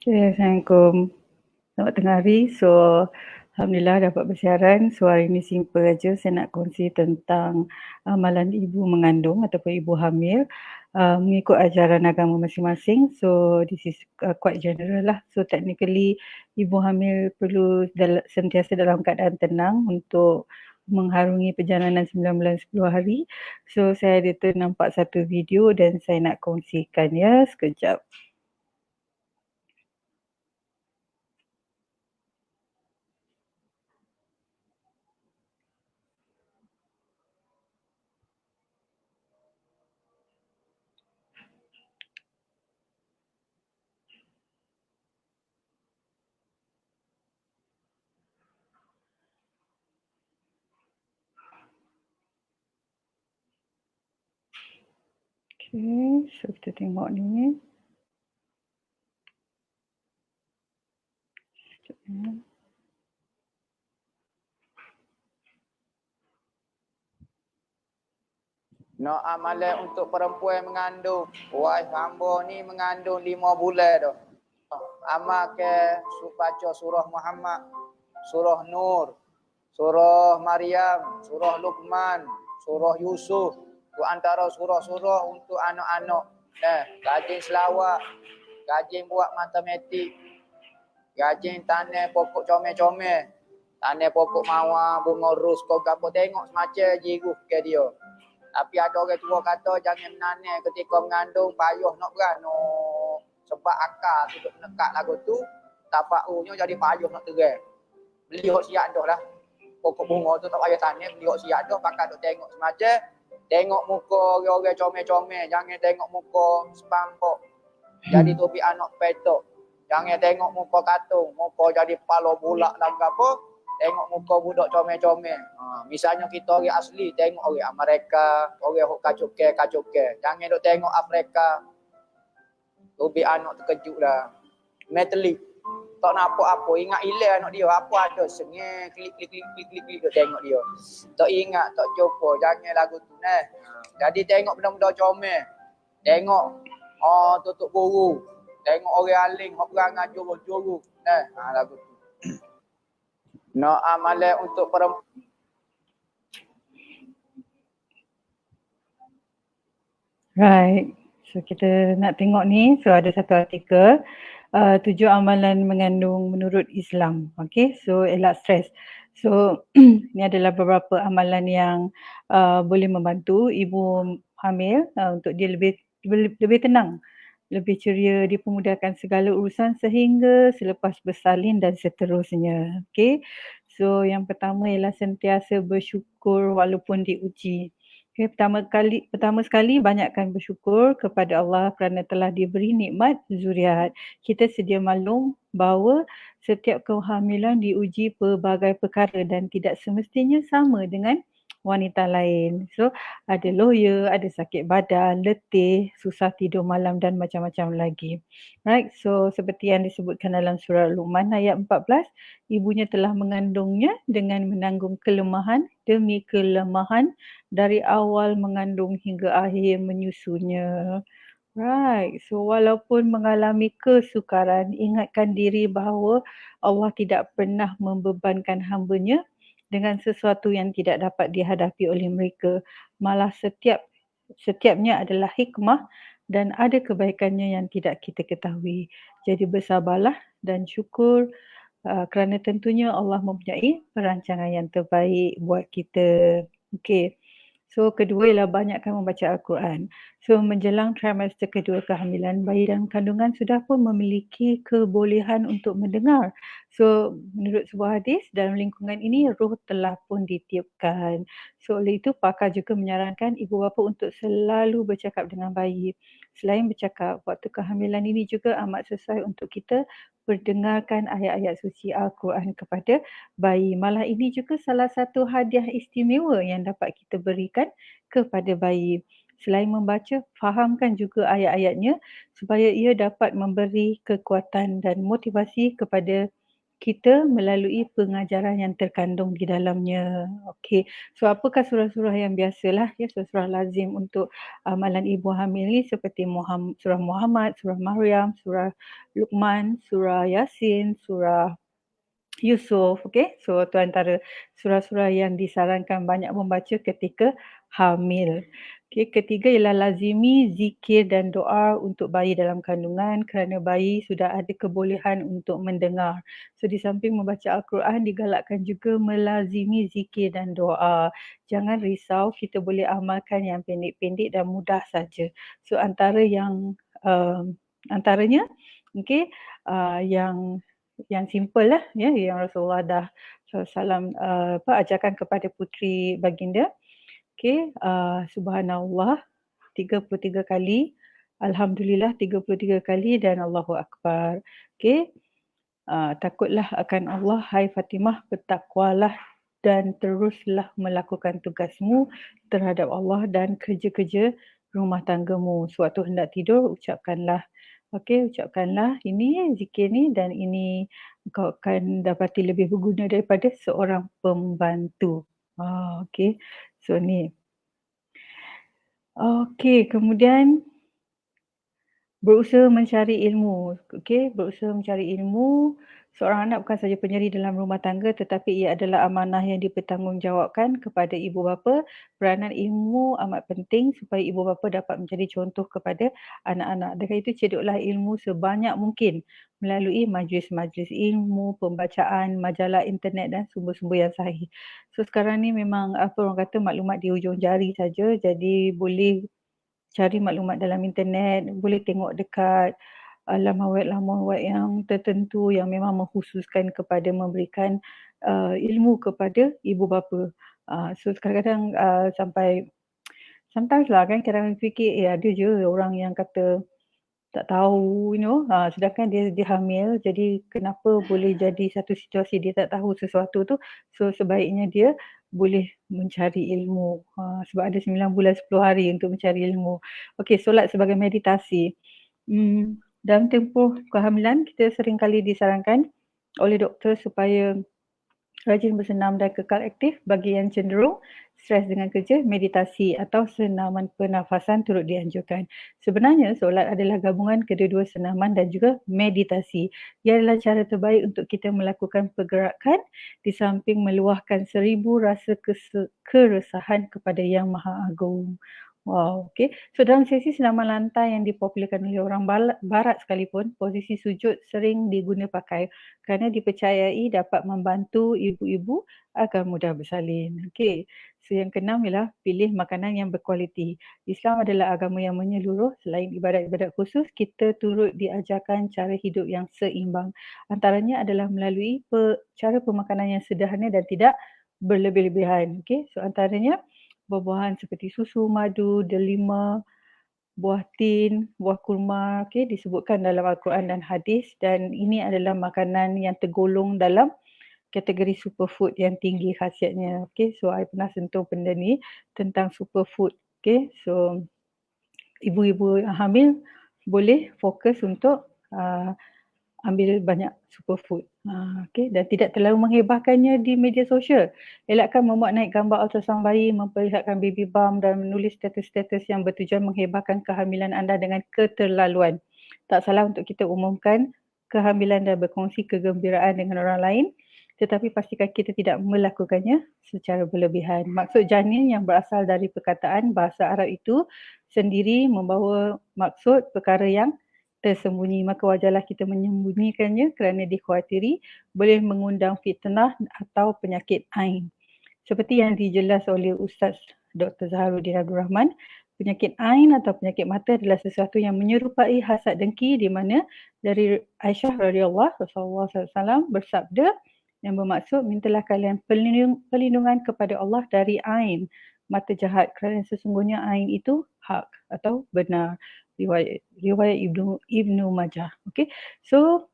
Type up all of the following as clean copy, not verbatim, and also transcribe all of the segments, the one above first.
Okay, Assalamualaikum. Selamat tengah hari. So, Alhamdulillah dapat bersiaran. So, hari ini simple aja. Saya nak kongsi tentang amalan ibu mengandung ataupun ibu hamil mengikut ajaran agama masing-masing. So, this is quite general lah. So, technically, ibu hamil perlu sentiasa dalam keadaan tenang untuk mengharungi perjalanan 9 bulan 10 hari. So, saya ada ternampak satu video dan saya nak kongsikan ya sekejap. Okay, so kita tengok ni. Nak amalan untuk perempuan mengandung. Wah, hamba ni mengandung 5 bulan dah. Amal ke baca surah Muhammad, surah Nur, surah Maryam, surah Luqman, surah Yusuf. Itu antara surah-surah untuk anak-anak. Rajin selawat, rajin buat matematik, rajin tanam pokok comel-comel, tanam pokok mawar, bunga ros, kau gapo tengok semacam jiruh ke dia. Tapi ada orang tua kata jangan menanam ketika mengandung, payah nak beranak. Sebab akal tu menekat lagu tu, tapak unya jadi payah nak terang. Beli hok siap dah lah. Pokok bunga tu tak payah tanam, beli hok siap dah, pakai duk tengok semacam. Tengok muka orang-orang comel-comel, jangan tengok muka SpongeBob. Jadi topi anak petok. Jangan tengok muka katung, muka jadi pala bulak dan apa. Tengok muka budak comel-comel. Misalnya kita orang asli, tengok orang Amerika, orang yang kacuk-kacuk. Jangan duk tengok Afrika. Tobi anak terkejut lah. Metalik. Tak nampak apa. Ingat ilah anak dia. Apa ada. Sengih. Klik. Duk tengok dia. Tak ingat. Tak jumpa. Jangan lagu tu. Jadi tengok benda-benda comel. Tengok. Tutup buru. Tengok orang aling. Hak berangan juru-juru. Lagu tu. Nak amalan untuk perempuan. Right. So kita nak tengok ni. So ada satu artikel. 7 amalan mengandung menurut Islam. Okay. So elak stres. So ni adalah beberapa amalan yang boleh membantu ibu hamil untuk dia lebih tenang, lebih ceria, dipermudahkan segala urusan sehingga selepas bersalin dan seterusnya. Okay. So yang pertama ialah sentiasa bersyukur walaupun diuji. Okay, pertama sekali banyakkan bersyukur kepada Allah kerana telah diberi nikmat zuriat. Kita sedia maklum bahawa setiap kehamilan diuji pelbagai perkara dan tidak semestinya sama dengan wanita lain. So ada loya, ada sakit badan, letih, susah tidur malam dan macam-macam lagi. Right, so seperti yang disebutkan dalam surah Luqman ayat 14, ibunya telah mengandungnya dengan menanggung kelemahan demi kelemahan dari awal mengandung hingga akhir menyusunya. Right, so walaupun mengalami kesukaran, ingatkan diri bahawa Allah tidak pernah membebankan hamba-Nya dengan sesuatu yang tidak dapat dihadapi oleh mereka. Malah setiapnya adalah hikmah dan ada kebaikannya yang tidak kita ketahui. Jadi bersabarlah dan syukur kerana tentunya Allah mempunyai perancangan yang terbaik buat kita. Okay. So kedua ialah banyakkan membaca Al-Quran. So menjelang trimester kedua kehamilan, bayi dalam kandungan sudah pun memiliki kebolehan untuk mendengar. So menurut sebuah hadis, dalam lingkungan ini roh telah pun ditiupkan. So oleh itu pakar juga menyarankan ibu bapa untuk selalu bercakap dengan bayi. Selain bercakap, waktu kehamilan ini juga amat sesuai untuk kita perdengarkan ayat-ayat suci Al-Quran kepada bayi. Malah ini juga salah satu hadiah istimewa yang dapat kita berikan kepada bayi. Selain membaca, fahamkan juga ayat-ayatnya supaya ia dapat memberi kekuatan dan motivasi kepada kita melalui pengajaran yang terkandung di dalamnya. Okey. So apakah surah-surah yang biasalah ya, surah lazim untuk amalan ibu hamil ni seperti surah Muhammad, surah Maryam, surah Luqman, surah Yasin, surah Yusuf, okey. So itu antara surah-surah yang disarankan banyak membaca ketika hamil. Okey, ketiga ialah lazimi zikir dan doa untuk bayi dalam kandungan kerana bayi sudah ada kebolehan untuk mendengar. So di samping membaca Al-Quran digalakkan juga melazimi zikir dan doa. Jangan risau, kita boleh amalkan yang pendek-pendek dan mudah saja. So antaranya okey, yang simple lah ya, yang Rasulullah dah SAW ajarkan kepada puteri baginda. Okey, subhanallah 33 kali, alhamdulillah 33 kali dan Allahu akbar. Okey, takutlah akan Allah hai Fatimah, bertakwalah dan teruslah melakukan tugasmu terhadap Allah dan kerja-kerja rumah tanggamu. Sewaktu hendak tidur ucapkanlah ini zikir ni dan ini kau akan dapati lebih berguna daripada seorang pembantu. Okey. So ni. Okey, kemudian berusaha mencari ilmu. Okey, berusaha mencari ilmu. Seorang anak bukan sahaja penyeri dalam rumah tangga tetapi ia adalah amanah yang dipertanggungjawabkan kepada ibu bapa. Peranan ilmu amat penting supaya ibu bapa dapat menjadi contoh kepada anak-anak. Dengan itu cedoklah ilmu sebanyak mungkin melalui majlis-majlis ilmu, pembacaan, majalah internet dan sumber-sumber yang sahih. So sekarang ni memang orang kata maklumat di hujung jari saja, jadi boleh cari maklumat dalam internet, boleh tengok dekat laman web yang tertentu yang memang mengkhususkan kepada memberikan ilmu kepada ibu bapa. So kadang-kadang sometimes lah kan kadang fikir ada je orang yang kata tak tahu sedangkan dia hamil, jadi kenapa boleh jadi satu situasi dia tak tahu sesuatu tu. So sebaiknya dia boleh mencari ilmu sebab ada 9 bulan 10 hari untuk mencari ilmu. Okey, solat sebagai meditasi. Dalam tempoh kehamilan kita seringkali disarankan oleh doktor supaya rajin bersenam dan kekal aktif. Bagi yang cenderung stres dengan kerja, meditasi atau senaman pernafasan turut dianjurkan. Sebenarnya solat adalah gabungan kedua-dua senaman dan juga meditasi. Ia adalah cara terbaik untuk kita melakukan pergerakan di samping meluahkan 1000 rasa keresahan kepada Yang Maha Agung. Wow, okey. So dalam sesi senaman lantai yang dipopularkan oleh orang barat sekalipun, posisi sujud sering diguna pakai kerana dipercayai dapat membantu ibu-ibu agar mudah bersalin. Okey. So yang keenam ialah pilih makanan yang berkualiti. Islam adalah agama yang menyeluruh. Selain ibadat-ibadat khusus, kita turut diajarkan cara hidup yang seimbang. Antaranya adalah melalui cara pemakanan yang sederhana dan tidak berlebih-lebihan. Okey. So antaranya buah-buahan seperti susu, madu, delima, buah tin, buah kurma, disebutkan dalam Al-Quran dan hadis dan ini adalah makanan yang tergolong dalam kategori superfood yang tinggi khasiatnya. So I pernah sentuh benda ni tentang superfood. So ibu-ibu yang hamil boleh fokus untuk ambil banyak superfood. Dan tidak terlalu menghebahkannya di media sosial. Elakkan memuat naik gambar ultrasound bayi, memperlihatkan baby bump dan menulis status-status yang bertujuan menghebahkan kehamilan anda dengan keterlaluan. Tak salah untuk kita umumkan kehamilan dan berkongsi kegembiraan dengan orang lain, tetapi pastikan kita tidak melakukannya secara berlebihan. Maksud janin yang berasal dari perkataan bahasa Arab itu sendiri membawa maksud perkara yang tersembunyi, maka wajarlah kita menyembunyikannya kerana dikhawatiri boleh mengundang fitnah atau penyakit ain. Seperti yang dijelas oleh Ustaz Dr. Zaharuddin Abdul Rahman, penyakit ain atau penyakit mata adalah sesuatu yang menyerupai hasad dengki di mana dari Aisyah radhiyallahu Rasulullah SAW bersabda yang bermaksud mintalah kalian perlindungan kepada Allah dari ain, mata jahat kerana sesungguhnya ain itu hak atau benar. Riwayat Ibnu Majah. Okey. So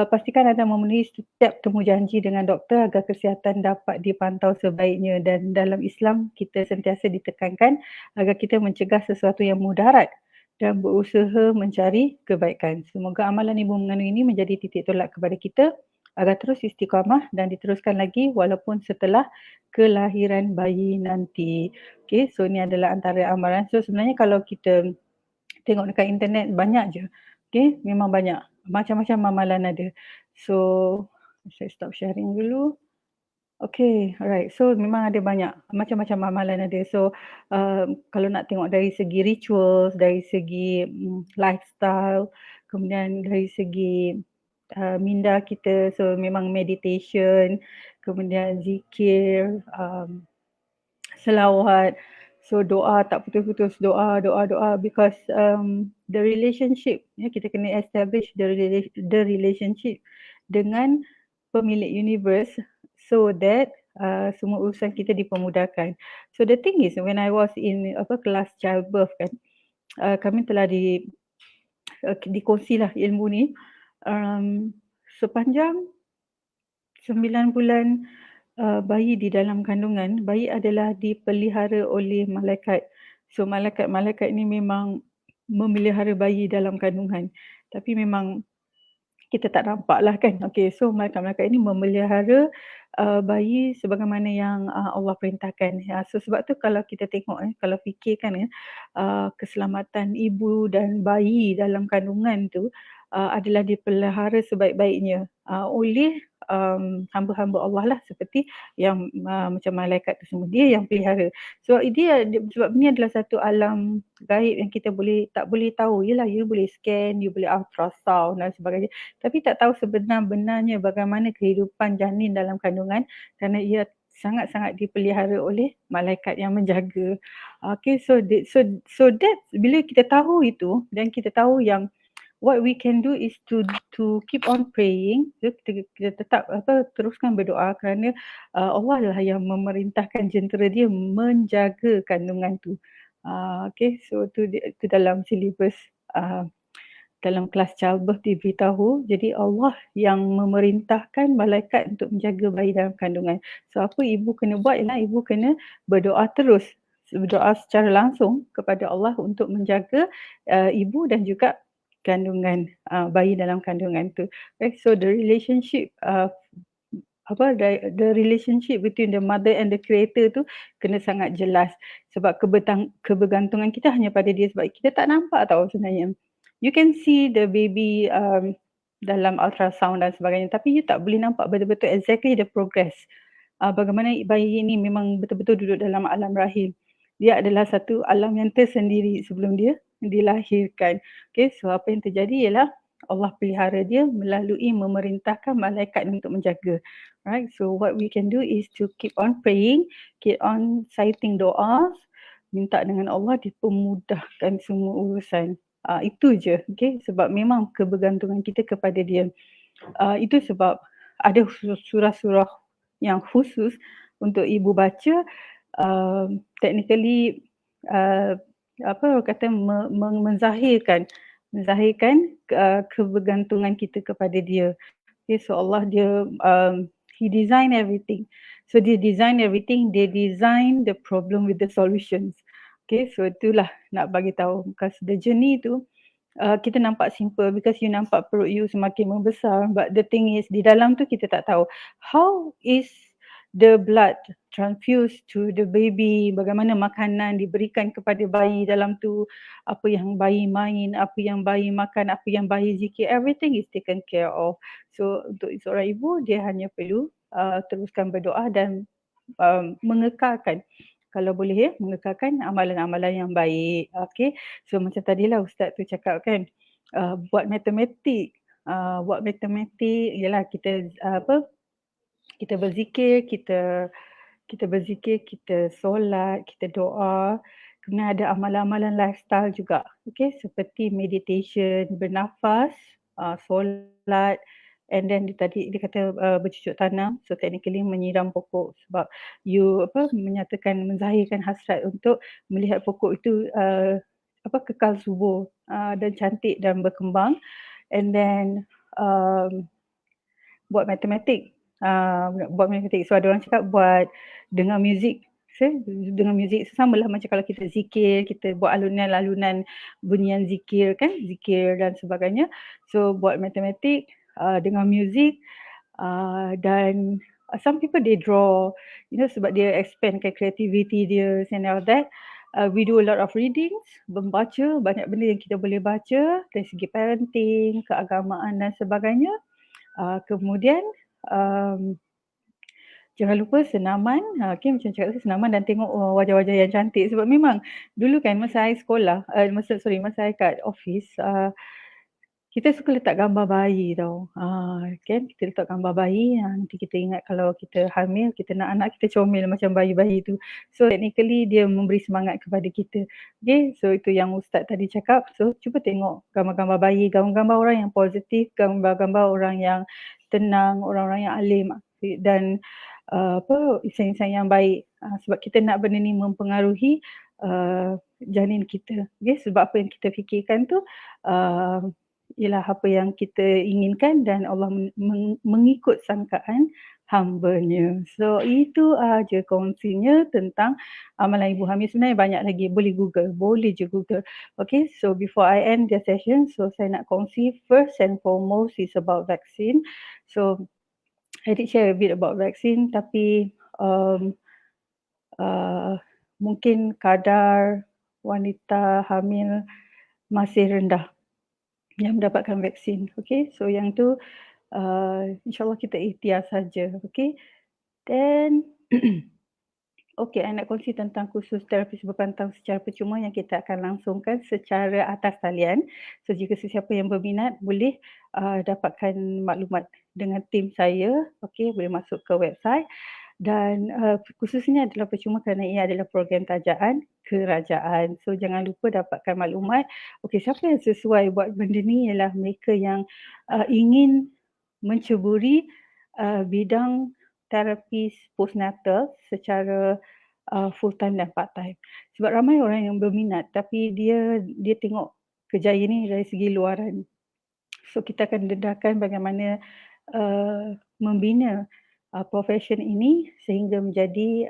pastikan anda memenuhi setiap temu janji dengan doktor agar kesihatan dapat dipantau sebaiknya dan dalam Islam kita sentiasa ditekankan agar kita mencegah sesuatu yang mudarat dan berusaha mencari kebaikan. Semoga amalan ibu mengandung ini menjadi titik tolak kepada kita agar terus istiqamah dan diteruskan lagi walaupun setelah kelahiran bayi nanti. Okey, so ni adalah antara amalan. So sebenarnya kalau kita tengok dekat internet banyak je. Okey, memang banyak. Macam-macam amalan ada. So saya stop sharing dulu. Okay, alright. So memang ada banyak, macam-macam amalan ada. So kalau nak tengok dari segi rituals, dari segi lifestyle, kemudian dari segi minda kita, so memang meditation, kemudian zikir, selawat. So doa tak putus-putus, doa because the relationship, kita kena establish the relationship dengan pemilik universe so that semua urusan kita dipermudahkan. So the thing is when I was in kelas childbirth kan, kami telah dikongsilah ilmu ni sepanjang 9 bulan bayi di dalam kandungan, bayi adalah dipelihara oleh malaikat. So malaikat-malaikat ni memang memelihara bayi dalam kandungan. Tapi memang kita tak nampak lah kan. Okay, so malaikat-malaikat ini memelihara bayi sebagaimana yang Allah perintahkan. So sebab tu kalau kita tengok, kalau fikirkan keselamatan ibu dan bayi dalam kandungan tu adalah dipelihara sebaik-baiknya oleh hamba-hamba Allah lah, seperti yang macam malaikat tu semua, dia yang pelihara. So sebab ni adalah satu alam gaib yang kita tak boleh tahu. Yelah, you boleh scan, you boleh ultrasound dan sebagainya, tapi tak tahu sebenar-benarnya bagaimana kehidupan janin dalam kandungan kerana ia sangat-sangat dipelihara oleh malaikat yang menjaga. Okay, so that bila kita tahu itu dan kita tahu yang what we can do is to keep on praying. Kita tetap teruskan berdoa kerana Allah lah yang memerintahkan jentera dia menjaga kandungan tu. Okay, so tu dalam silibus dalam kelas childbirth diberitahu. Jadi Allah yang memerintahkan malaikat untuk menjaga bayi dalam kandungan. So apa ibu kena buat ialah ibu kena berdoa terus. Berdoa secara langsung kepada Allah untuk menjaga ibu dan juga kandungan bayi dalam kandungan tu. Okay, so the relationship the relationship between the mother and the creator tu kena sangat jelas, sebab kebergantungan kita hanya pada dia, sebab kita tak nampak tahu sebenarnya. You can see the baby dalam ultrasound dan sebagainya, tapi you tak boleh nampak betul-betul exactly the progress. Bagaimana bayi ini memang betul-betul duduk dalam alam rahim. Dia adalah satu alam yang tersendiri sebelum dia dilahirkan. Okay, so apa yang terjadi ialah Allah pelihara dia melalui memerintahkan malaikat untuk menjaga. Right, so what we can do is to keep on praying, keep on citing doa, minta dengan Allah dipermudahkan semua urusan. Itu je, okay, sebab memang kebergantungan kita kepada dia. Itu sebab ada surah-surah yang khusus untuk ibu baca, technically menzahirkan kebergantungan kita kepada dia. Okay, so Allah dia He design everything. So dia design everything, dia design the problem with the solutions. Okay, so itulah nak bagi tahu, because the journey tu kita nampak simple because you nampak perut you semakin membesar, but the thing is di dalam tu kita tak tahu how is the blood transfused to the baby, bagaimana makanan diberikan kepada bayi dalam tu, apa yang bayi main, apa yang bayi makan, apa yang bayi zikir, everything is taken care of. So untuk seorang ibu dia hanya perlu teruskan berdoa dan mengekalkan, kalau boleh mengekalkan amalan-amalan yang baik. Okay, so macam tadilah Ustaz tu cakap kan, buat matematik ialah kita kita berzikir, kita berzikir, kita solat, kita doa. Kemudian ada amalan-amalan lifestyle juga. Okay, seperti meditation, bernafas, solat, and then tadi dia kata bercucuk tanam. So technically menyiram pokok, sebab you menyatakan, menzahirkan hasrat untuk melihat pokok itu kekal subur dan cantik dan berkembang. And then buat matematik. So ada orang cakap buat dengar muzik. Dengar muzik samalah macam kalau kita zikir, kita buat alunan-alunan bunyian zikir kan, zikir dan sebagainya. So buat matematik, dengar muzik, Dan some people they draw, sebab dia expandkan creativity dia and all that. We do a lot of readings, membaca banyak benda yang kita boleh baca dari segi parenting, keagamaan dan sebagainya. Kemudian jangan lupa senaman, macam cakap tadi, senaman dan tengok wajah-wajah yang cantik. Sebab memang dulu kan masa saya sekolah, masa saya kat office, kita suka letak gambar bayi tau. Kan kita letak gambar bayi, nanti kita ingat kalau kita hamil, kita nak anak, kita comel macam bayi-bayi tu. So technically dia memberi semangat kepada kita. Okay, so itu yang Ustaz tadi cakap. So cuba tengok gambar-gambar bayi, gambar-gambar orang yang positif, gambar-gambar orang yang tenang, orang-orang yang alim dan insan-insan yang baik. Sebab kita nak benda ni mempengaruhi janin kita. Okay, sebab apa yang kita fikirkan tu ialah apa yang kita inginkan dan Allah mengikut sangkaan hamba-Nya. So itu aja kongsinya tentang amalan ibu hamil. Sebenarnya banyak lagi, boleh je Google. Okay, so before I end the session, so saya nak kongsi first and foremost is about vaccine. So I did share a bit about vaccine, tapi mungkin kadar wanita hamil masih rendah yang mendapatkan vaksin. Okay, so yang tu insyaAllah kita ikhtiar saja. Okay, then okay, I nak kongsi tentang kursus terapis berpantang secara percuma yang kita akan langsungkan secara atas talian. So jika sesiapa yang berminat boleh dapatkan maklumat dengan tim saya. Okay, boleh masuk ke website. Dan kursus ini adalah percuma kerana ia adalah program tajaan kerajaan. So jangan lupa dapatkan maklumat. Okey, siapa yang sesuai buat benda ni ialah mereka yang ingin menceburi bidang terapis postnatal secara full time dan part time. Sebab ramai orang yang berminat tapi dia tengok kejayaan ni dari segi luaran. So kita akan dedahkan bagaimana membina profession ini sehingga menjadi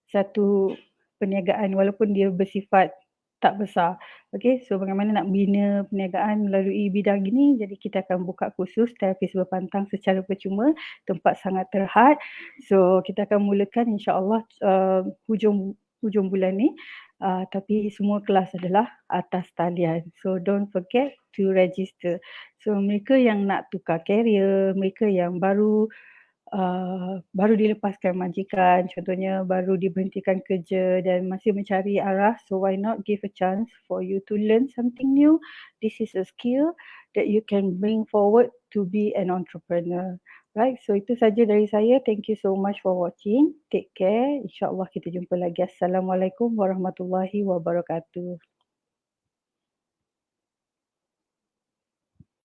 satu perniagaan walaupun dia bersifat tak besar. Okay, so bagaimana nak bina perniagaan melalui bidang ini, jadi kita akan buka kursus terapis berpantang secara percuma, tempat sangat terhad. So kita akan mulakan insyaAllah hujung bulan ni. Tapi semua kelas adalah atas talian. So don't forget to register. So mereka yang nak tukar career, mereka yang baru dilepaskan majikan, contohnya baru diberhentikan kerja dan masih mencari arah, so why not give a chance for you to learn something new. This is a skill that you can bring forward to be an entrepreneur. Right, so itu saja dari saya. Thank you so much for watching. Take care. InsyaAllah kita jumpa lagi. Assalamualaikum warahmatullahi wabarakatuh.